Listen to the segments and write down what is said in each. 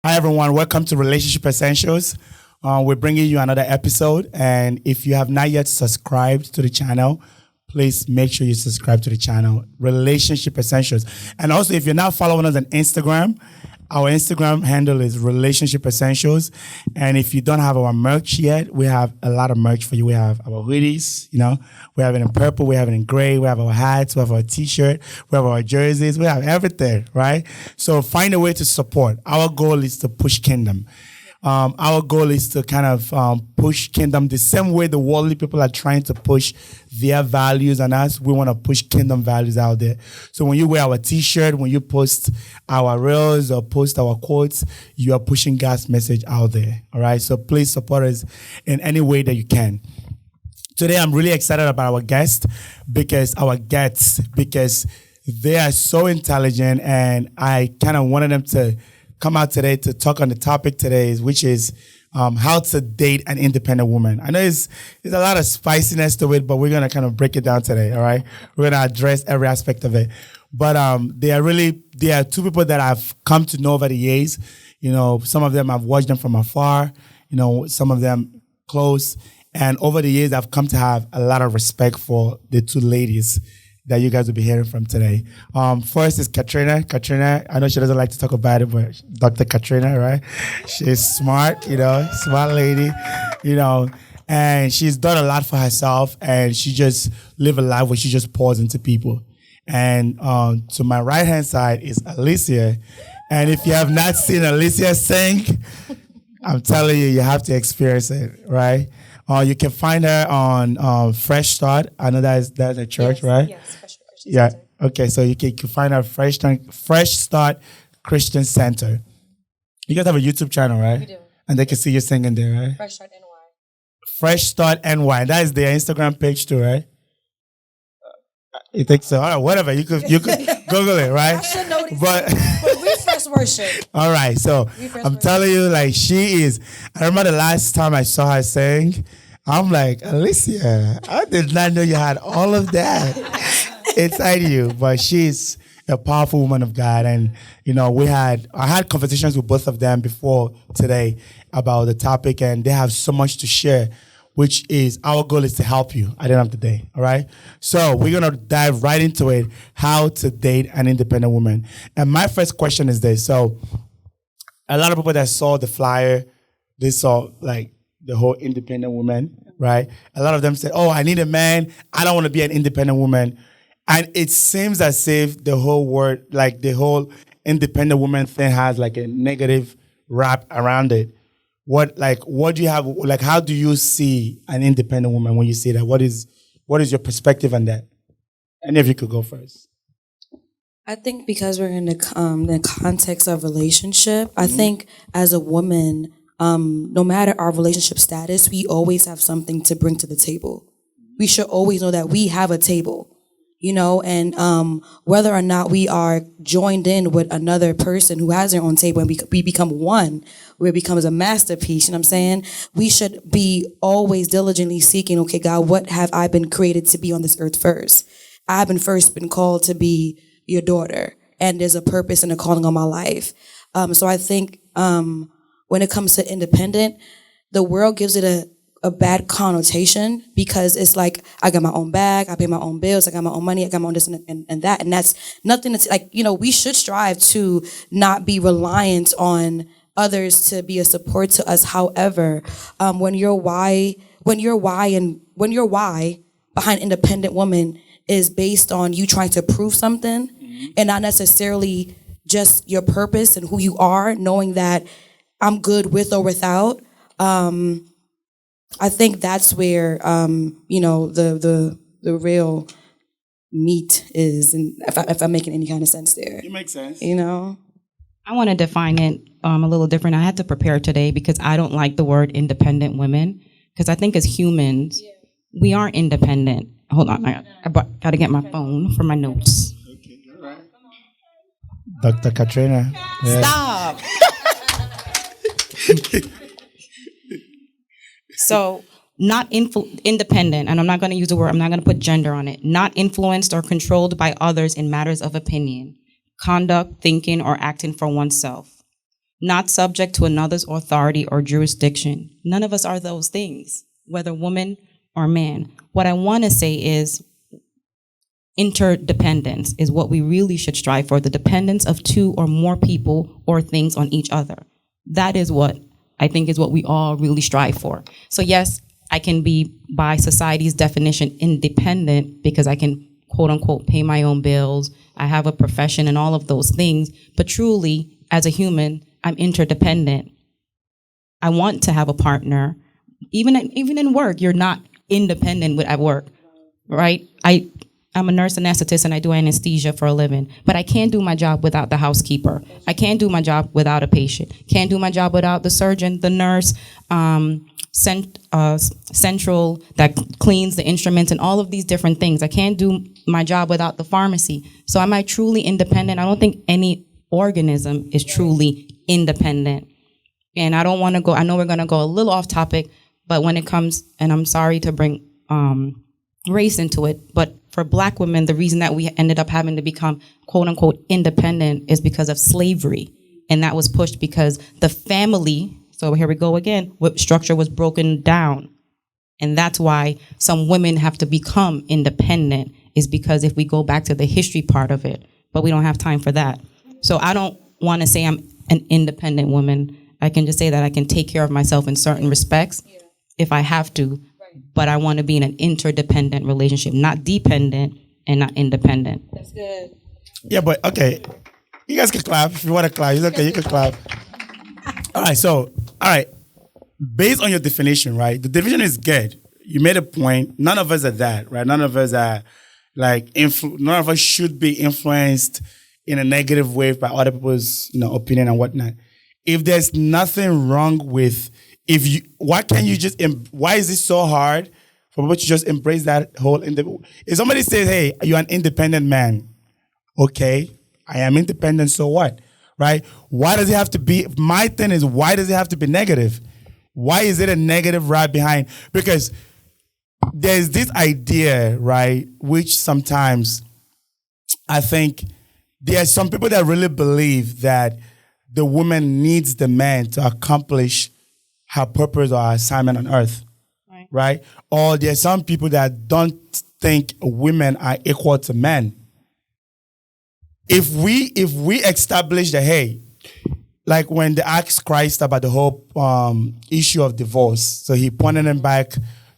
Hi, everyone. Welcome to Relationship Essentials. We're bringing you another episode. And if you have not yet subscribed to the channel, please make sure you subscribe to the channel, Relationship Essentials. And also, if you're not following us on Instagram, our Instagram handle is Relationship Essentials. And if you don't have our merch yet, we have a lot of merch for you. We have our hoodies, we have it in purple, we have it in gray, we have our hats, we have our t-shirt, we have our jerseys, we have everything, right? So find a way to support. Our goal is to push kingdom. Our goal is to kind of push kingdom the same way the worldly people are trying to push their values on us. We want to push kingdom values out there. So when you wear our t-shirt, when you post our reels or post our quotes, you are pushing God's message out there. All right. So please support us in any way that you can. Today, I'm really excited about our guests because they are so intelligent, and I kind of wanted them to come out today to talk on the topic today, which is how to date an independent woman. I know there's a lot of spiciness to it, but we're going to kind of break it down today, all right? We're going to address every aspect of it. But there are two people that I've come to know over the years. Some of them I've watched them from afar, some of them close. And over the years, I've come to have a lot of respect for the two ladies that you guys will be hearing from today. First is Katrina. Katrina, I know she doesn't like to talk about it, but Dr. Katrina, right? She's smart, smart lady, and she's done a lot for herself, and she just live a life where she just pours into people. And to my right-hand side is Elesia. And if you have not seen Elesia sing, I'm telling you, you have to experience it, right? You can find her on Fresh Start. I know that's a church, right? Yes, Fresh Start Christian yeah. Center. Okay, so you can find her Fresh Start Christian Center. You guys have a YouTube channel, right? We do. And they can see you singing there, right? Fresh Start NY. Fresh Start NY. That is their Instagram page too, right? You think so? All right, whatever. You could Google it, right? I should know these But Refresh Worship. all right, so I'm telling you, like, she is. I remember the last time I saw her sing, I'm like, Elesia, I did not know you had all of that inside you. But she's a powerful woman of God, and I had conversations with both of them before today about the topic, and they have so much to share, which is our goal is to help you at the end of the day, all right? So we're going to dive right into it, how to date an independent woman. And my first question is this. So a lot of people that saw the flyer, they saw like the whole independent woman, right? A lot of them said, oh, I need a man. I don't want to be an independent woman. And it seems as if the whole word, like the whole independent woman thing has like a negative rap around it. What do you have, like, how do you see an independent woman when you see that? What is your perspective on that? Any of you could go first. I think because we're in the context of relationship, I think as a woman, no matter our relationship status, we always have something to bring to the table. We should always know that we have a table. And whether or not we are joined in with another person who has their own table and we become one, where it becomes a masterpiece, you know what I'm saying? We should be always diligently seeking, okay, God, what have I been created to be on this earth first? I've been called to be your daughter, and there's a purpose and a calling on my life. So I think when it comes to independent, the world gives it a bad connotation because it's like, I got my own bag, I pay my own bills, I got my own money, I got my own this and that. And that's nothing that's like, we should strive to not be reliant on others to be a support to us. However, when your why behind independent woman is based on you trying to prove something and not necessarily just your purpose and who you are, knowing that I'm good with or without, I think that's where the real meat is, and if I'm making any kind of sense there. It makes sense. I want to define it a little different. I had to prepare today because I don't like the word independent women, because I think as humans, we are independent. Hold on, I got to get my phone for my notes. Okay, all right. Dr. Katrina. Yeah. Stop. So, not independent, and I'm not going to use the word, I'm not going to put gender on it, not influenced or controlled by others in matters of opinion, conduct, thinking, or acting for oneself. not subject to another's authority or jurisdiction. None of us are those things, whether woman or man. What I want to say is interdependence is what we really should strive for, the dependence of two or more people or things on each other. That is what I think is what we all really strive for. So yes, I can be, by society's definition, independent because I can, quote unquote, pay my own bills. I have a profession and all of those things. But truly, as a human, I'm interdependent. I want to have a partner. Even in work, you're not independent at work, right? I'm a nurse anesthetist and I do anesthesia for a living, but I can't do my job without the housekeeper. I can't do my job without a patient. Can't do my job without the surgeon, the nurse, central that cleans the instruments and all of these different things. I can't do my job without the pharmacy. So am I truly independent? I don't think any organism is truly independent. And I don't want to go, I know we're going to go a little off topic, but when it comes, and I'm sorry to bring race into it, but for Black women, the reason that we ended up having to become quote unquote independent is because of slavery. And that was pushed because the family, so here we go again, what structure was broken down. And that's why some women have to become independent, is because if we go back to the history part of it, but we don't have time for that. So I don't want to say I'm an independent woman. I can just say that I can take care of myself in certain respects if I have to, but I want to be in an interdependent relationship, not dependent and not independent. That's good. Yeah, but okay. You guys can clap if you want to clap. It's okay, you can clap. All right. Based on your definition, right? The definition is good. You made a point. None of us are that, right? None of us are like, none of us should be influenced in a negative way by other people's, opinion and whatnot. If there's nothing wrong with, why is it so hard for people to just embrace that whole, if somebody says, hey, you're an independent man, okay, I am independent, so what, right? Why does it have to be, my thing is, why does it have to be negative? Why is it a negative right behind? Because there's this idea, right, which sometimes I think there are some people that really believe that the woman needs the man to accomplish her purpose or her assignment on earth, right? Or there are some people that don't think women are equal to men. If we establish that, hey, like when they asked Christ about the whole issue of divorce, so he pointed them back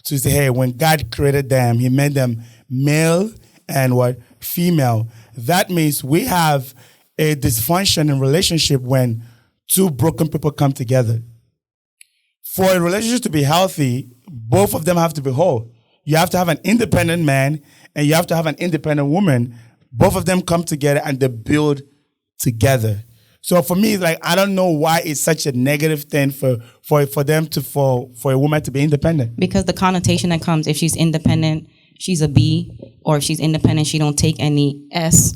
to say, hey, when God created them, he made them male and female. That means we have a dysfunction in relationship when two broken people come together. For a relationship to be healthy, both of them have to be whole. You have to have an independent man and you have to have an independent woman. Both of them come together and they build together. So for me, it's like, I don't know why it's such a negative thing for a woman to be independent. Because the connotation that comes, if she's independent, she's a B, or if she's independent, she don't take any S.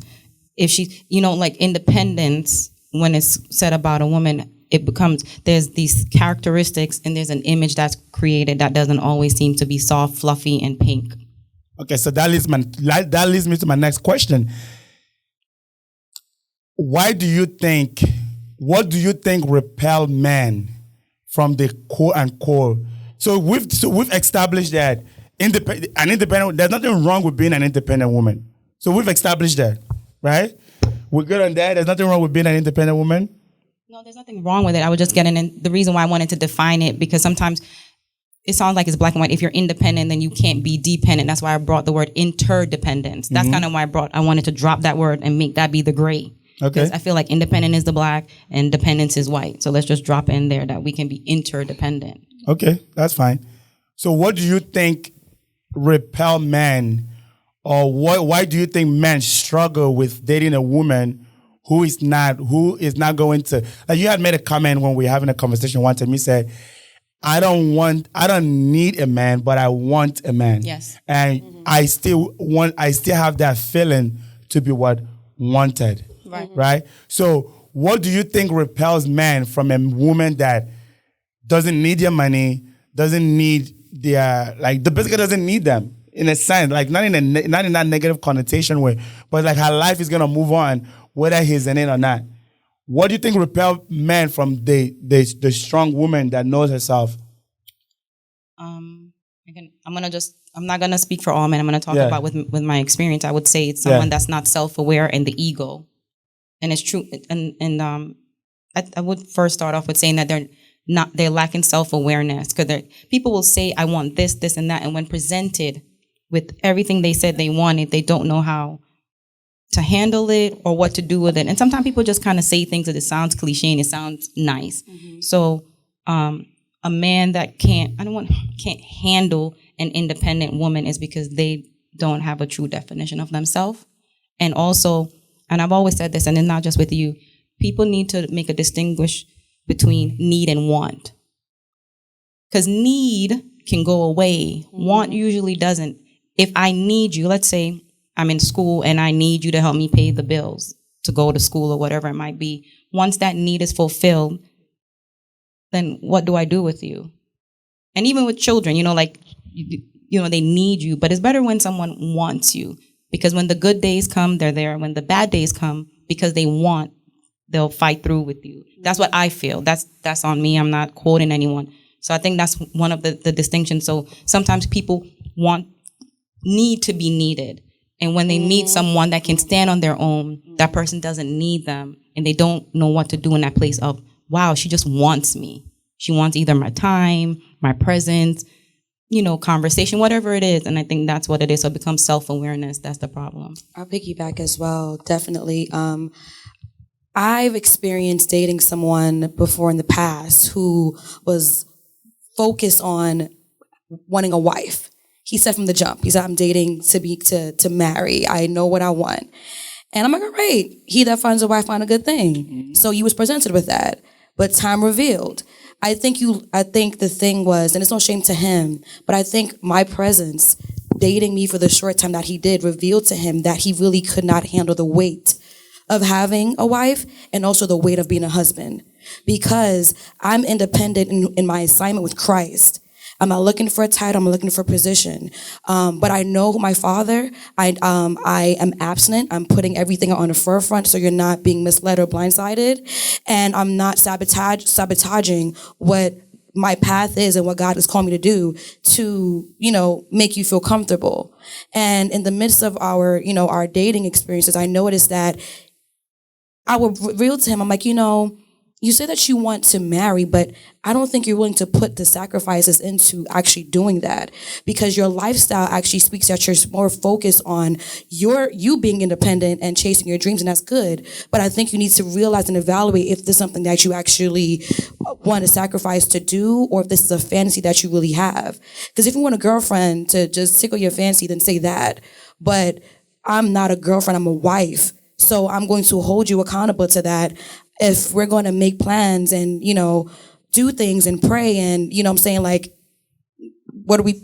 If she, like independence, when it's said about a woman, it becomes, there's these characteristics and there's an image that's created that doesn't always seem to be soft, fluffy, and pink. Okay, so that leads me to my next question. What do you think repel men from the quote unquote? So we've established that independent, there's nothing wrong with being an independent woman. So we've established that, right? We're good on that. There's nothing wrong with being an independent woman. No, there's nothing wrong with it. I was just getting in the reason why I wanted to define it, because sometimes it sounds like it's black and white. If you're independent, then you can't be dependent. That's why I brought the word interdependence. That's kind of why I wanted to drop that word and make that be the gray. Okay. I feel like independent is the black and dependence is white. So let's just drop in there that we can be interdependent. Okay, that's fine. So what do you think repel men, or why do you think men struggle with dating a woman who is not going to, like you had made a comment when we were having a conversation one time, you said, I don't need a man, but I want a man. Yes. And I still have that feeling to be wanted. Right? So what do you think repels men from a woman that doesn't need your money, doesn't need basically doesn't need them in a sense, like not in that negative connotation way, but like her life is gonna move on whether he's in it or not. what do you think repel men from the strong woman that knows herself? Again, I'm not gonna speak for all men. I'm gonna talk about with my experience. I would say it's someone that's not self-aware and the ego, and it's true. And I would first start off with saying that they're lacking self-awareness, because people will say, I want this, this, and that, and when presented with everything they said they wanted, they don't know how to handle it or what to do with it. And sometimes people just kind of say things that it sounds cliche and it sounds nice. Mm-hmm. So a man that can't handle an independent woman is because they don't have a true definition of themselves. And also, and I've always said this, and it's not just with you, people need to make a distinguish between need and want. Because need can go away. Mm-hmm. Want usually doesn't. If I need you, let's say I'm in school and I need you to help me pay the bills to go to school or whatever it might be. Once that need is fulfilled, then what do I do with you? And even with children, like, they need you, but it's better when someone wants you, because when the good days come, they're there. When the bad days come, because they'll fight through with you. That's what I feel. That's on me. I'm not quoting anyone. So I think that's one of the distinctions. So sometimes people need to be needed. And when they meet someone that can stand on their own, that person doesn't need them, and they don't know what to do in that place of, wow, she just wants me. She wants either my time, my presence, conversation, whatever it is. And I think that's what it is. So it becomes self-awareness. That's the problem. I'll piggyback as well. Definitely. I've experienced dating someone before in the past who was focused on wanting a wife. He said from the jump, he said, I'm dating to marry. I know what I want. And I'm like, all right, he that finds a wife find a good thing. Mm-hmm. So he was presented with that. But time revealed. I think the thing was, and it's no shame to him, but I think my presence, dating me for the short time that he did, revealed to him that he really could not handle the weight of having a wife and also the weight of being a husband. Because I'm independent in my assignment with Christ. I'm not looking for a title. I'm looking for a position. But I know my father. I am abstinent. I'm putting everything on the forefront so you're not being misled or blindsided. And I'm not sabotaging what my path is and what God has called me to do to, make you feel comfortable. And in the midst of our dating experiences, I noticed that I would reveal to him, I'm like, you say that you want to marry, but I don't think you're willing to put the sacrifices into actually doing that, because your lifestyle actually speaks that you're more focused on you being independent and chasing your dreams, and that's good. But I think you need to realize and evaluate if this is something that you actually want to sacrifice to do, or if this is a fantasy that you really have. Because if you want a girlfriend to just tickle your fancy, then say that. But I'm not a girlfriend, I'm a wife. So I'm going to hold you accountable to that. If we're going to make plans and, do things and pray and, I'm saying, like, what do we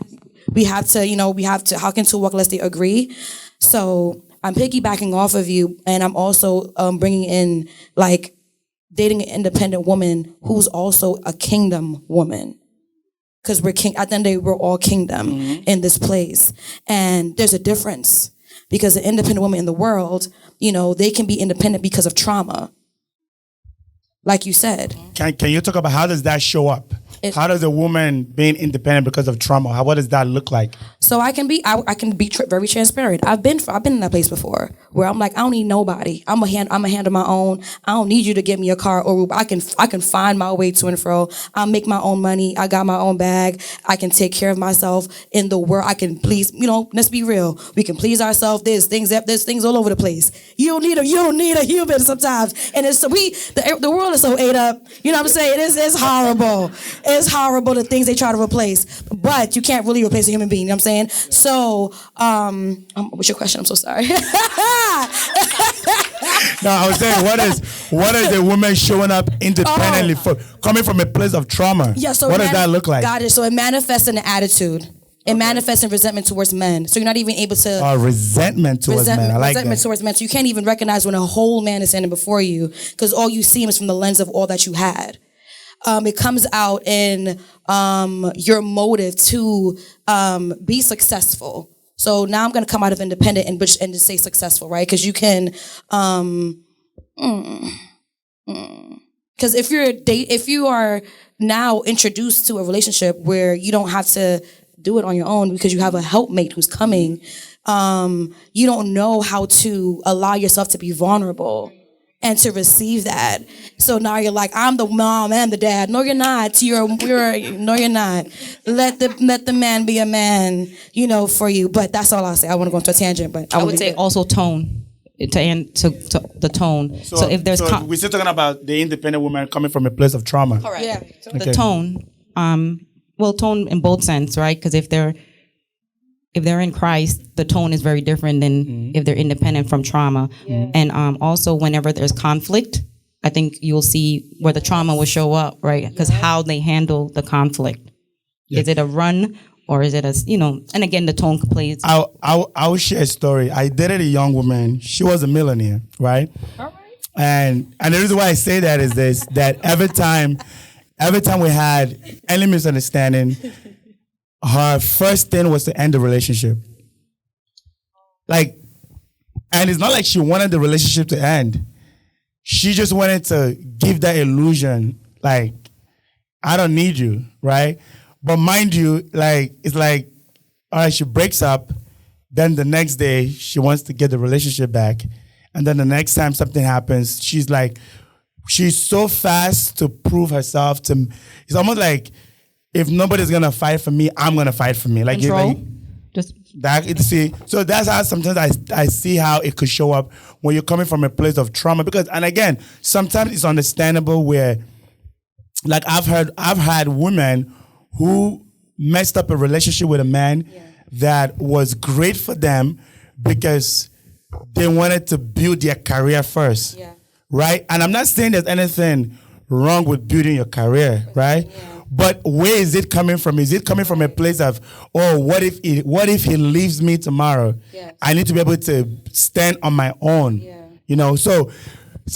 have to, how can two walk unless they agree? So I'm piggybacking off of you, and I'm also bringing in, like, dating an independent woman who's also a kingdom woman. Because at the end of the day, we're all kingdom in this place. And there's a difference. Because an independent woman in the world, they can be independent because of trauma. Like you said. Can you talk about how does that show up? How does a woman being independent because of trauma? What does that look like? So I can be very transparent. I've been in that place before where I'm like, I don't need nobody. I'm a handle my own. I don't need you to give me a car or I can find my way to and fro. I'll make my own money. I got my own bag. I can take care of myself in the world. I can please, let's be real. We can please ourselves. There's things all over the place. You don't need a human sometimes. And the world is so ate up. You know what I'm saying? It's horrible. It's horrible, the things they try to replace. But you can't really replace a human being, you know what I'm saying? So, what's your question? I'm so sorry. No, I was saying, what is a woman showing up independently coming from a place of trauma? Yeah, so what does that look like? Got it. So it manifests in an attitude. It manifests in resentment towards men. So you're not even able to... resentment towards men. I like resentment that. towards men. So you can't even recognize when a whole man is standing before you, because all you see him is from the lens of all that you had. It comes out in your motive to be successful. So now I'm going to come out of independent and just say successful, right? Because you can... Because if you are now introduced to a relationship where you don't have to do it on your own because you have a helpmate who's coming, you don't know how to allow yourself to be vulnerable and to receive that. So now you're like, I'm the mom and the dad. No, you're not. No, you're not. Let the man be a man, for you. But that's all I'll say. I want to go into a tangent, but I would say also tone. To the tone. So if there's we're still talking about the independent woman coming from a place of trauma. Correct. Yeah. The tone. Tone in both sense, right? Because if they're in Christ, the tone is very different than if they're independent from trauma. Yeah. And also whenever there's conflict, I think you'll see where the trauma will show up, right? Because how they handle the conflict. Yeah. Is it a run? Or is it and again, the tone plays. I'll share a story. I dated a young woman. She was a millionaire, right? All right. And the reason why I say that is this, that every time we had any misunderstanding, her first thing was to end the relationship. And it's not like she wanted the relationship to end. She just wanted to give that illusion, I don't need you, right? But mind you, it's like, all right, she breaks up. Then the next day, she wants to get the relationship back. And then the next time something happens, she's so fast to prove herself. It's almost like, if nobody's going to fight for me, I'm going to fight for me. Control? So that's how sometimes I see how it could show up when you're coming from a place of trauma. And again, sometimes it's understandable where, I've had women who messed up a relationship with a man that was great for them because they wanted to build their career first, right? And I'm not saying there's anything wrong with building your career, right? Yeah. But where is it coming from? Is it coming from a place of, what if he leaves me tomorrow? Yes. I need to be able to stand on my own, So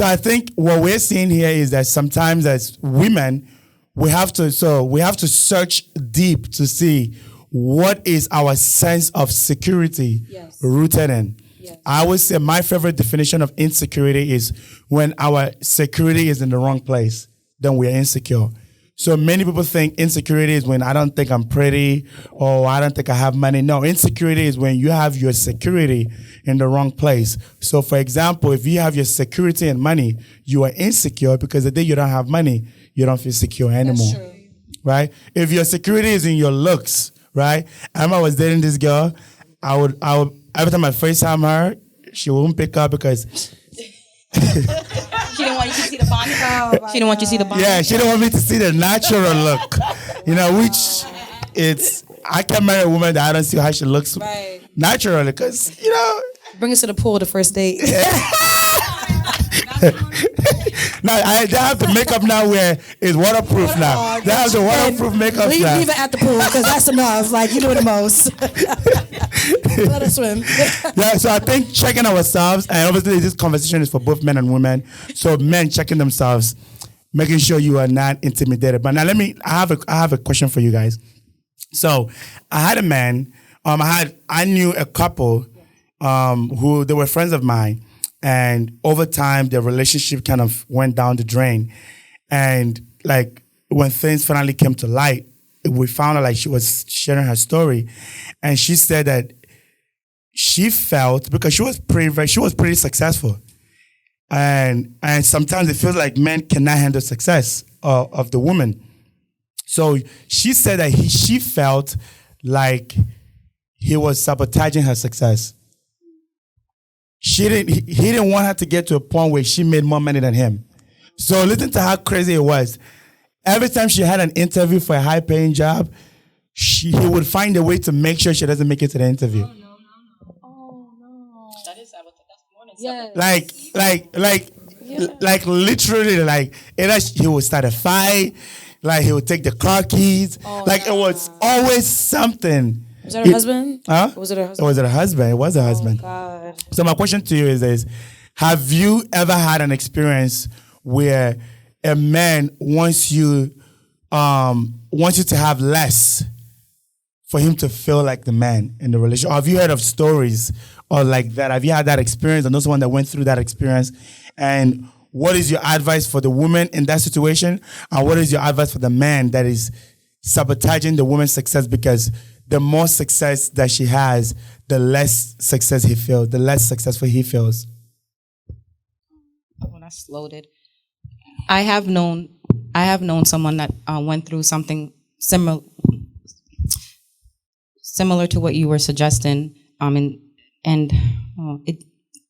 I think what we're seeing here is that sometimes as women, we have to search deep to see what is our sense of security rooted in. Yes. I would say my favorite definition of insecurity is when our security is in the wrong place, then we are insecure. So many people think insecurity is when I don't think I'm pretty or I don't think I have money. No, insecurity is when you have your security in the wrong place. So for example, if you have your security in money, you are insecure because the day you don't have money, you don't feel secure anymore. That's true. Right? If your security is in your looks, right? I remember I was dating this girl. I would every time I FaceTime her, she wouldn't pick up because she didn't want you to see the body. She didn't want you to see the body. Yeah, she didn't want me to see the natural look. Which I can't marry a woman that I don't see how she looks naturally because, Bring us to the pool the first date. Now, they have the makeup now where it's waterproof now. They have the waterproof makeup now. Leave it at the pool because that's enough. You do the most. Let us swim. So I think checking ourselves, and obviously this conversation is for both men and women. So men checking themselves, making sure you are not intimidated. But now I have a question for you guys. So I had a man, I knew a couple who they were friends of mine. And over time, their relationship kind of went down the drain. And when things finally came to light, we found out she was sharing her story. And she said that she felt, because she was pretty successful. And sometimes it feels like men cannot handle success of the woman. So she said that she felt like he was sabotaging her success. He didn't want her to get to a point where she made more money than him. So listen to how crazy it was. Every time she had an interview for a high-paying job, he would find a way to make sure she doesn't make it to the interview. Oh no! That is sabotage. Like literally, he would start a fight. He would take the car keys. It was always something. Was that her husband? Huh? Was it her husband? Was it her husband? It was her husband. God. So my question to you is, have you ever had an experience where a man wants you to have less for him to feel like the man in the relationship? Or have you heard of stories or like that? Have you had that experience? I know someone that went through that experience. And what is your advice for the woman in that situation? And what is your advice for the man that is sabotaging the woman's success? Because the more success that she has, the less success he feels, the less successful he feels. When I slowed it, I have known someone that went through something similar to what you were suggesting, and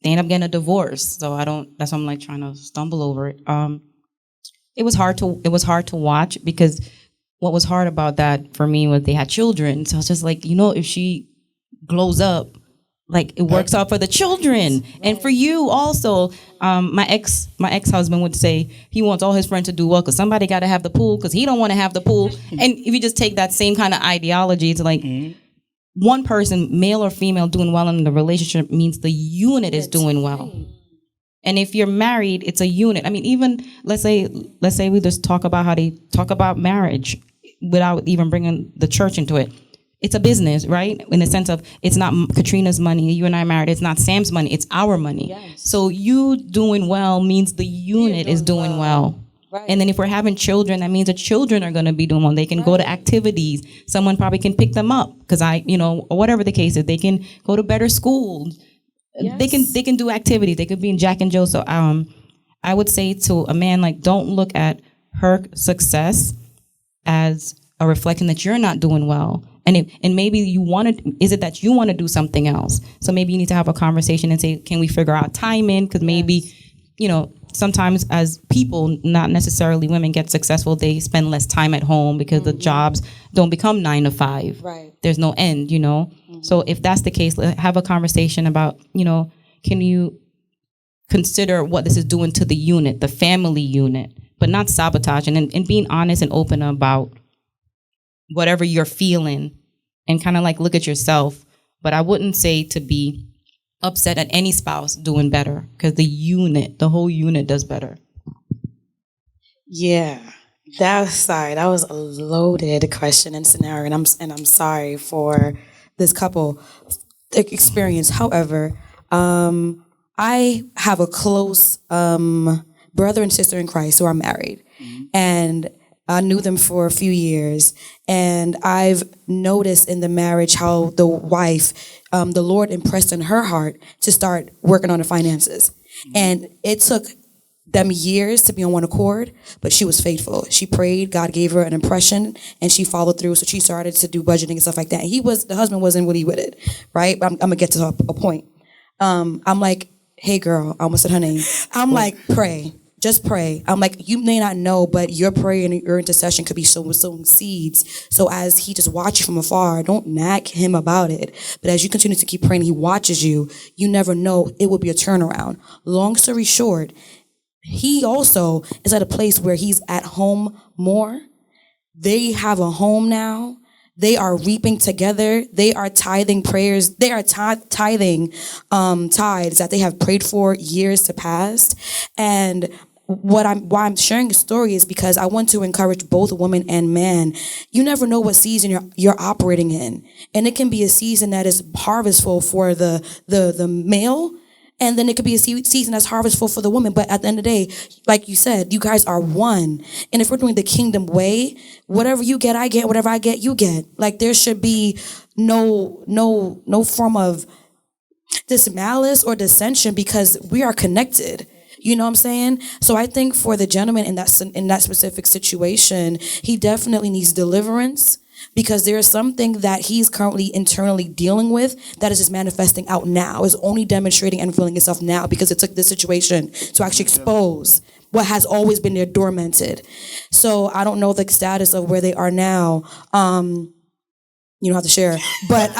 they end up getting a divorce. So that's why I'm like trying to stumble over it. It was hard to watch, because what was hard about that for me was they had children. So I was just like, if she glows up, like, it works out for the children, and for you also. My ex-husband would say he wants all his friends to do well because somebody got to have the pool because he don't want to have the pool. And if you just take that same kind of ideology, it's like one person, male or female, doing well in the relationship means the unit is doing well. And if you're married, it's a unit. I mean, even let's say we just talk about how they talk about marriage without even bringing the church into it. It's a business, right? In the sense of, it's not Katrina's money, you and I married, it's not Sam's money, it's our money. Yes. So you doing well means the unit is doing well. Right. And then if we're having children, that means the children are going to be doing well. They can go to activities. Someone probably can pick them up because or whatever the case is, they can go to better schools. Yes. They can do activities. They could be in Jack and Jill. So I would say to a man, like, don't look at her success as a reflection that you're not doing well. And maybe is it that you want to do something else? So maybe you need to have a conversation and say, can we figure out timing? Because maybe, sometimes as people, not necessarily women, get successful, they spend less time at home because the jobs don't become 9 to 5. Right. There's no end, So if that's the case, have a conversation about, can you consider what this is doing to the unit, the family unit, but not sabotaging, and being honest and open about whatever you're feeling, and kind of like look at yourself. But I wouldn't say to be upset at any spouse doing better, because the whole unit does better. Yeah, that was a loaded question and scenario, and I'm sorry for this couple experience. However, I have a close brother and sister in Christ who are married, and I knew them for a few years, and I've noticed in the marriage how the wife, the Lord impressed in her heart to start working on the finances. And it took them years to be on one accord, but she was faithful. She prayed, God gave her an impression, and she followed through. So she started to do budgeting and stuff like that. And the husband wasn't really with it, right? But I'm gonna get to a point. I'm like, hey girl, I almost said her name. I'm like, pray. Just pray. I'm like, you may not know, but your prayer and your intercession could be sowing seeds. So as he just watches you from afar, don't nag him about it. But as you continue to keep praying, he watches you. You never know, it will be a turnaround. Long story short, he also is at a place where he's at home more. They have a home now. They are reaping together. They are tithing prayers. They are tithing tithes that they have prayed for years to past. And why I'm sharing the story is because I want to encourage both women and man. You never know what season you're operating in, and it can be a season that is harvestful for the male, and then it could be a season that's harvestful for the woman. But at the end of the day, like you said, you guys are one. And if we're doing the kingdom way, whatever you get, I get. Whatever I get, you get. Like, there should be no form of this malice or dissension, because we are connected. You know what I'm saying? So I think for the gentleman in that specific situation, he definitely needs deliverance, because there is something that he's currently internally dealing with that is just manifesting out now. It's only demonstrating and revealing itself now because it took this situation to actually expose what has always been there dormanted. So I don't know the status of where they are now. You don't have to share, but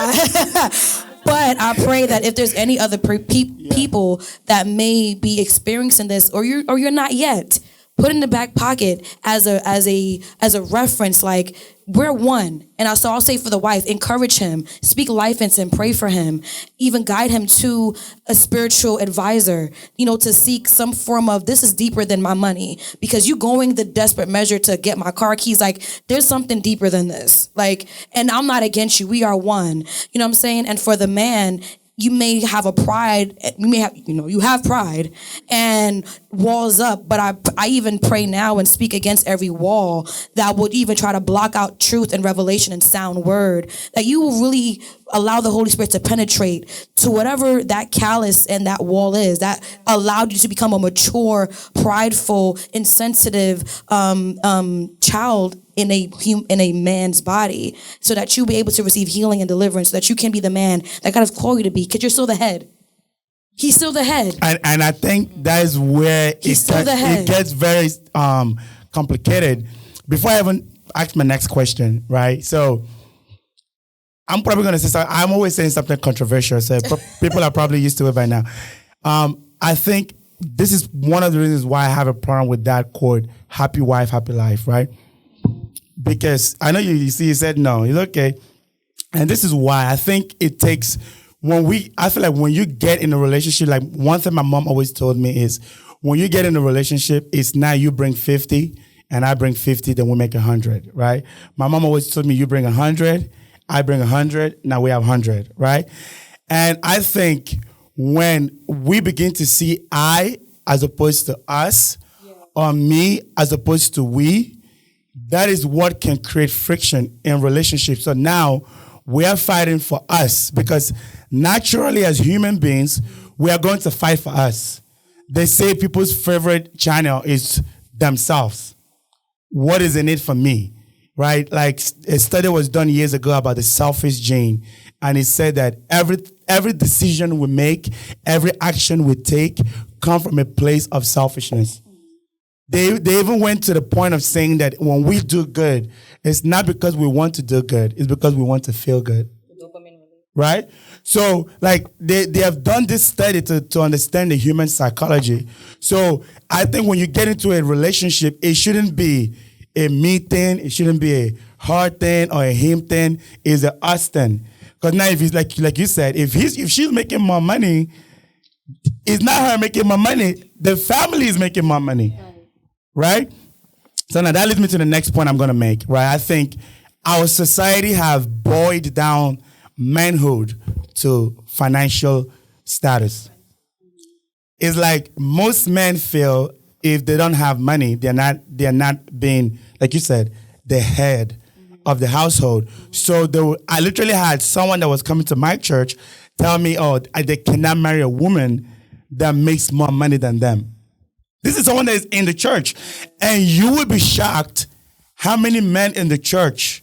but I pray that if there's any other people that may be experiencing this, or you're not yet, put in the back pocket as a reference, like, we're one. And I'll say for the wife, encourage him, speak life into him, pray for him, even guide him to a spiritual advisor, to seek some form of, this is deeper than my money, because you going the desperate measure to get my car keys, like, there's something deeper than this. Like, and I'm not against you. We are one. You know what I'm saying? And for the man, you may have you have pride, and walls up, but I even pray now and speak against every wall that would even try to block out truth and revelation and sound word, that you will really allow the Holy Spirit to penetrate to whatever that callous and that wall is that allowed you to become a mature, prideful, insensitive child in a man's body, so that you'll be able to receive healing and deliverance, so that you can be the man that God has called you to be, because you're still the head. He's still the head. And I think that is where it gets very complicated. Before I even ask my next question, right? So I'm probably going to say something. I'm always saying something controversial, so people are probably used to it by now. I think this is one of the reasons why I have a problem with that quote, happy wife, happy life, right? Because I know you said no, it's okay. And this is why I think it takes... I feel like when you get in a relationship, like one thing my mom always told me is, when you get in a relationship, it's not you bring 50 and I bring 50, then we make 100, right? My mom always told me, you bring 100, I bring 100, now we have 100, right? And I think when we begin to see I as opposed to us, or me as opposed to we, that is what can create friction in relationships. So now we are fighting for us, because naturally as human beings, we are going to fight for us. They say people's favorite channel is themselves. What is in it for me, right? Like a study was done years ago about the selfish gene, and it said that every decision we make, every action we take, come from a place of selfishness. They even went to the point of saying that when we do good, it's not because we want to do good, it's because we want to feel good. Right? So, like, they have done this study to understand the human psychology. So, I think when you get into a relationship, it shouldn't be a me thing, it shouldn't be a her thing or a him thing, it's a us thing. Because now, if he's like you said, if she's making more money, it's not her making more money, the family is making more money. Right? So now that leads me to the next point I'm going to make, right? I think our society have boiled down manhood to financial status. It's like most men feel if they don't have money, they're not being, like you said, the head of the household. So I literally had someone that was coming to my church tell me, they cannot marry a woman that makes more money than them. This is someone that is in the church. And you will be shocked how many men in the church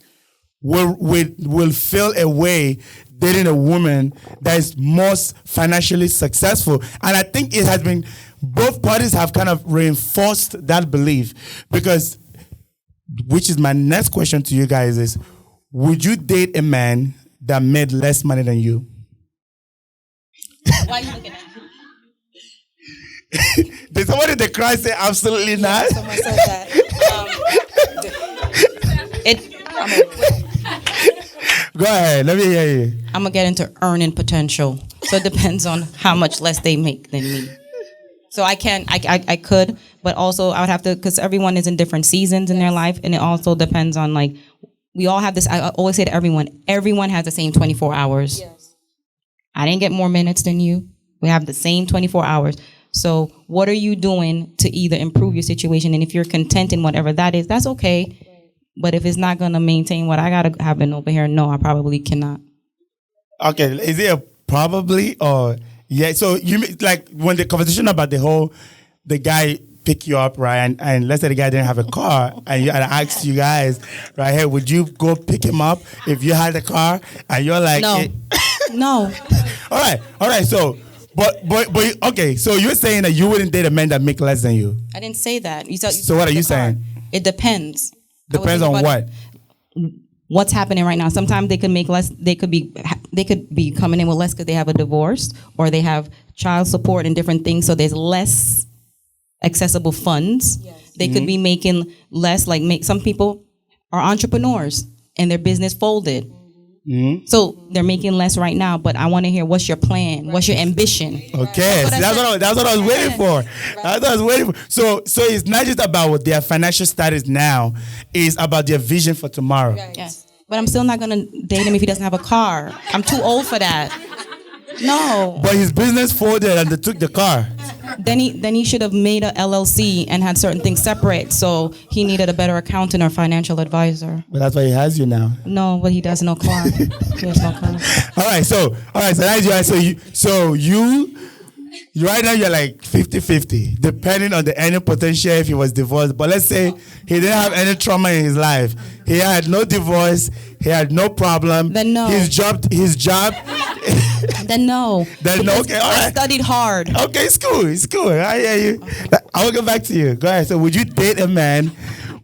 will feel a way dating a woman that is most financially successful. And I think it has been, both parties have kind of reinforced that belief. Because, which is my next question to you guys is, would you date a man that made less money than you? Why are you looking at me? Did somebody in the crowd say absolutely not? Someone said that. Go ahead, let me hear you. I'm going to get into earning potential. So it depends on how much less they make than me. So I could, but also I would have to, because everyone is in different seasons in their life, and it also depends on, like, we all have this, I always say to everyone has the same 24 hours. Yes. I didn't get more minutes than you. We have the same 24 hours. So what are you doing to either improve your situation? And if you're content in whatever that is, that's okay. But if it's not going to maintain what I got to happen over here, no, I probably cannot. Okay, is it a probably or yeah? So you like when the conversation about the guy pick you up, right? And let's say the guy didn't have a car, and I asked you guys, right, hey, would you go pick him up if you had a car? And you're like, no, no. All right. So. But okay, so you're saying that you wouldn't date a man that make less than you? I didn't say that. So what are you saying? It depends. Depends on what? What's happening right now? Sometimes they could make less. They could be coming in with less because they have a divorce or they have child support and different things. So there's less accessible funds. Yes. They could be making less. Like some people are entrepreneurs and their business folded. Mm-hmm. So they're making less right now, but I want to hear what's your plan, what's your ambition. Okay, that's what I was waiting for. Right. That's what I was waiting for. So it's not just about what their financial status now; it's about their vision for tomorrow. Right. Yes, but I'm still not gonna date him if he doesn't have a car. I'm too old for that. No. But his business folded and they took the car. Then he should have made a LLC and had certain things separate. So he needed a better accountant or financial advisor. But that's why he has you now. No, but he does no car. He has no car. All right, so that's you. So you right now you're like 50-50, depending on the earning potential if he was divorced. But let's say he didn't have any trauma in his life. He had no divorce. He had no problem. Then no. His job. Then no. Then no. Okay, all right. I studied hard. Okay, it's cool. I hear you. Okay. I will go back to you. Go ahead. So would you date a man?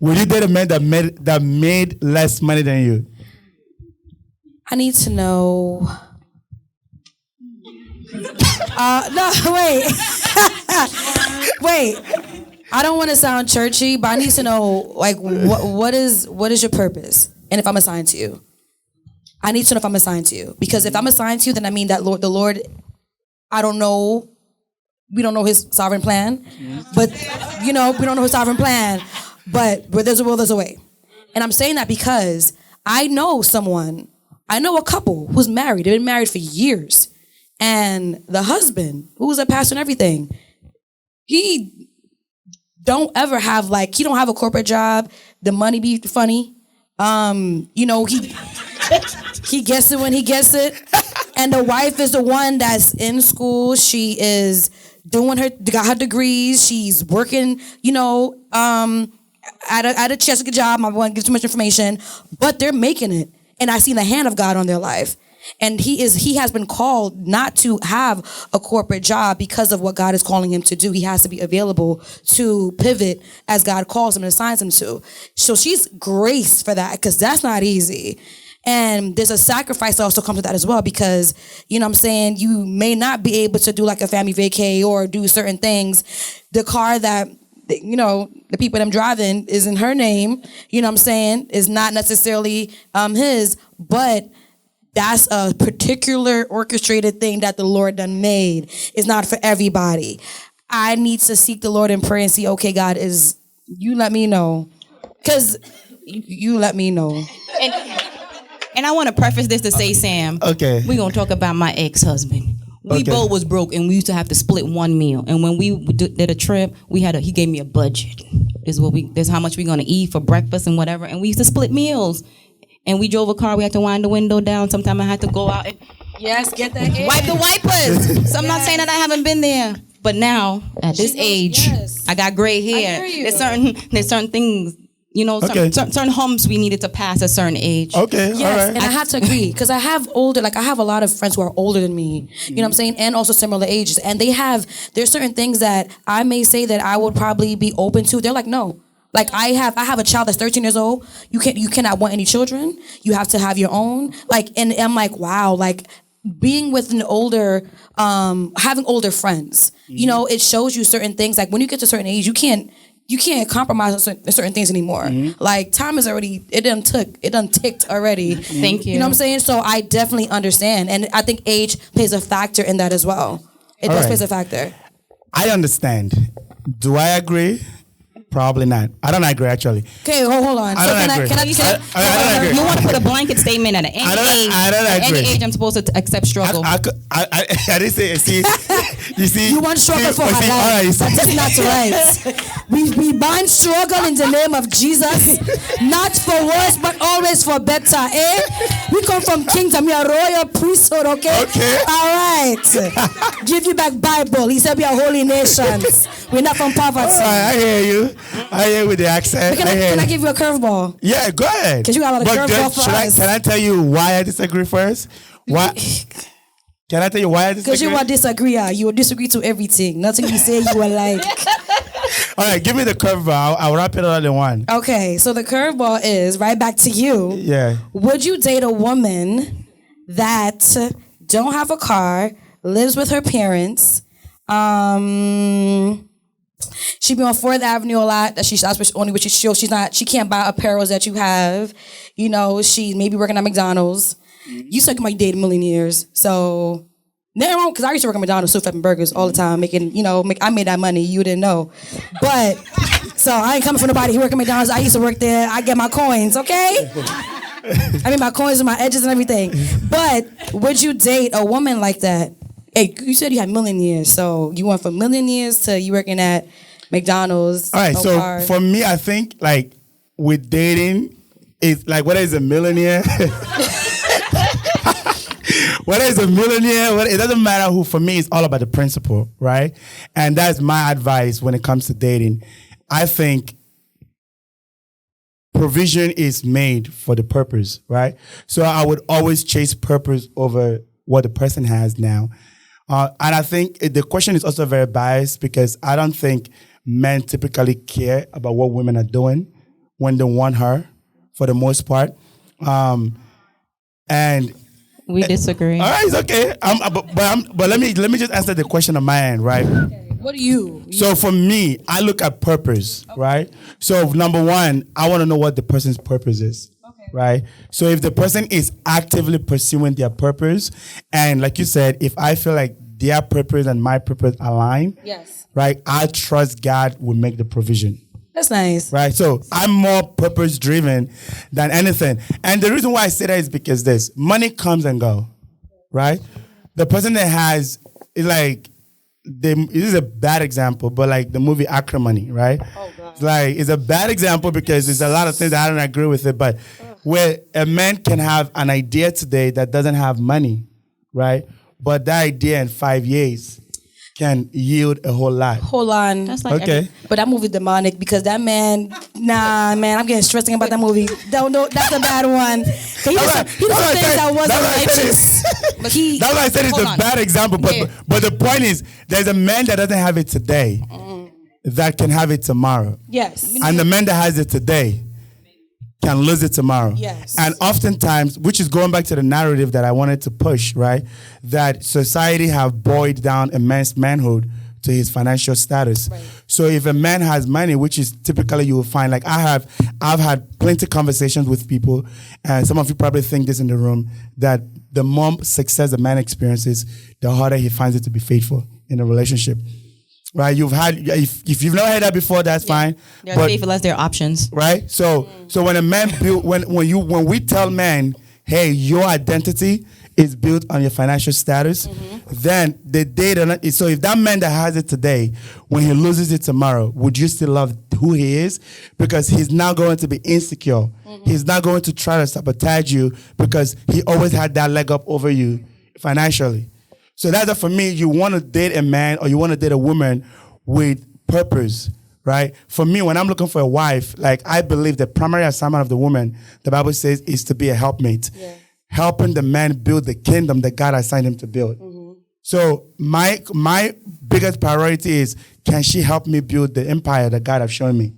Would you date a man that made less money than you? I need to know. No, wait. Wait. I don't want to sound churchy, but I need to know, like, what is your purpose, and if I'm assigned to you. I need to know if I'm assigned to you, because if I'm assigned to you, then I mean that the Lord. I don't know. We don't know His sovereign plan, but we don't know His sovereign plan. But where there's a will, there's a way, and I'm saying that because I know a couple who's married. They've been married for years. And the husband, who's a pastor and everything, he don't ever have he don't have a corporate job. The money be funny. He gets it when he gets it. And the wife is the one that's in school. She is got her degrees. She's working, at a Chesapeake job. I won't give too much information, but they're making it. And I see the hand of God on their life. And he has been called not to have a corporate job because of what God is calling him to do. He has to be available to pivot as God calls him and assigns him to. So she's graced for that, because that's not easy. And there's a sacrifice that also comes with that as well, because, you may not be able to do like a family vacay or do certain things. The car that, the people I'm driving is in her name, is not necessarily his, but that's a particular orchestrated thing that the Lord done made. It's not for everybody. I need to seek the Lord in prayer and see, okay, God, you let me know. Because you let me know. And I want to preface this to say, Sam, okay, we're going to talk about my ex-husband. We both was broke, and we used to have to split one meal. And when we did a trip, he gave me a budget. This is how much we're going to eat for breakfast and whatever. And we used to split meals. And we drove a car, we had to wind the window down. Sometimes I had to go out and get that in. wipe the wipers. So I'm not saying that I haven't been there. But now, at this age, I got gray hair. There's certain things, certain humps we needed to pass at a certain age. Okay, yes, all right. And I have to agree, because I have a lot of friends who are older than me, you know what I'm saying, and also similar ages. And there's certain things that I may say that I would probably be open to. They're like, no. Like I have a child that's 13 years old. You cannot want any children. You have to have your own. And I'm like, wow, being with an older, having older friends, it shows you certain things. Like when you get to a certain age, you can't compromise on certain things anymore. Mm-hmm. Like time is already, it done ticked already. Thank you. You know what I'm saying? So I definitely understand. And I think age plays a factor in that as well. It does play a factor. I understand. Do I agree? Probably not. I don't agree, actually. Okay, hold on. I don't agree. I don't agree. You want to put a blanket statement at any age. I don't agree. At any age, I'm supposed to accept struggle. I didn't say. You see. You want struggle for her life. All right, that's not right. We bind struggle in the name of Jesus, not for worse, but always for better. Eh? We come from kingdom. We are royal priesthood. Okay. Okay. All right. Give you back Bible. He said we are holy nations. We're not from poverty. All right, I hear you. I hear with the accent. Can I give you a curveball? Yeah, go ahead. Because you got a lot of curveball for us. Can I tell you why I disagree first? Why? Can I tell you why I disagree? Because you will disagree. You will disagree to everything. Nothing you say you will like. All right, give me the curveball. I'll wrap it all in one. Okay, so the curveball is right back to you. Yeah. Would you date a woman that don't have a car, lives with her parents, she be on 4th Avenue a lot. That's only what she can't buy apparels that you have. She maybe working at McDonald's. You said you might date millionaires. So nothing wrong, because I used to work at McDonald's, soup and burgers all the time, making, I made that money. You didn't know. But so I ain't coming from nobody who work at McDonald's. I used to work there. I get my coins, okay? I mean my coins and my edges and everything. But would you date a woman like that? Hey, you said you had millionaires, so you went from millionaires to you working at McDonald's. All right, no so cars. for me, I think like with dating, it's like whether it's a millionaire, whether it's a millionaire, it doesn't matter who. For me, it's all about the principle, right? And that's my advice when it comes to dating. I think provision is made for the purpose, right? So I would always chase purpose over what the person has now. And I think the question is also very biased because I don't think men typically care about what women are doing when they want her, for the most part. And We disagree. all right, it's okay. But let me just answer the question on my end, right? What do you? So for me, I look at purpose, right? So number one, I want to know what the person's purpose is, right? So if the person is actively pursuing their purpose, and like you said, if I feel like their purpose and my purpose align, Yes. right, I trust God will make the provision. That's nice. Right, so I'm more purpose driven than anything, and the reason why I say that is because this money comes and go, right? The person that has is like, this is a bad example, but like the movie Acrimony, right? Oh God. It's a bad example because there's a lot of things that I don't agree with it, but where a man can have an idea today that doesn't have money, right? But that idea in 5 years can yield a whole lot. Hold on. That's like Okay. But that movie demonic because that man, I'm getting stressing about that movie. Don't that's a bad one. He did some things that wasn't righteous. But That's why I said it's hold a on. bad example. But, Yeah. but the point is, there's a man that doesn't have it today that can have it tomorrow. Yes. And the man that has it today can lose it tomorrow. Yes. And oftentimes, which is going back to the narrative that I wanted to push, right? That society have boiled down a man's manhood to his financial status. Right. So if a man has money, which is typically you will find, like I've had plenty of conversations with people, and some of you probably think this in the room, that the more success a man experiences, the harder he finds it to be faithful in a relationship. Right? You've had, if you've not heard that before, that's fine. They're But- faithful as their options. right? So when a man build when we tell men, hey, your identity is built on your financial status, then the day so if that man that has it today, when he loses it tomorrow, would you still love who he is? Because he's now going to be insecure. He's not going to try to sabotage you because he always had that leg up over you financially. So that's for me, you want to date a man or you want to date a woman with purpose, right? For me, when I'm looking for a wife, like I believe the primary assignment of the woman, the Bible says, is to be a helpmate. Yeah. Helping the man build the kingdom that God assigned him to build. So my biggest priority is, can she help me build the empire that God has shown me?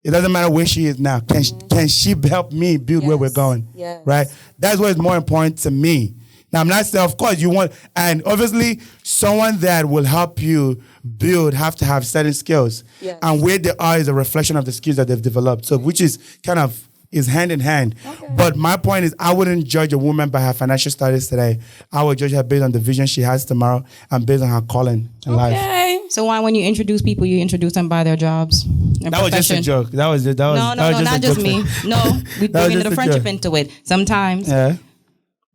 It doesn't matter where she is now. Can she help me build where we're going? Yes. Right? That's what is more important to me. Now, I'm not saying, of course, you want, and obviously, someone that will help you build have to have certain skills. Yes. And where they are is a reflection of the skills that they've developed. So, which is kind of, is hand in hand. Okay. But my point is, I wouldn't judge a woman by her financial status today. I would judge her based on the vision she has tomorrow and based on her calling in life. So why, when you introduce people, you introduce them by their jobs? That was just a joke. That was No, not just me. No, we bring in the friendship into it. Sometimes. Yeah.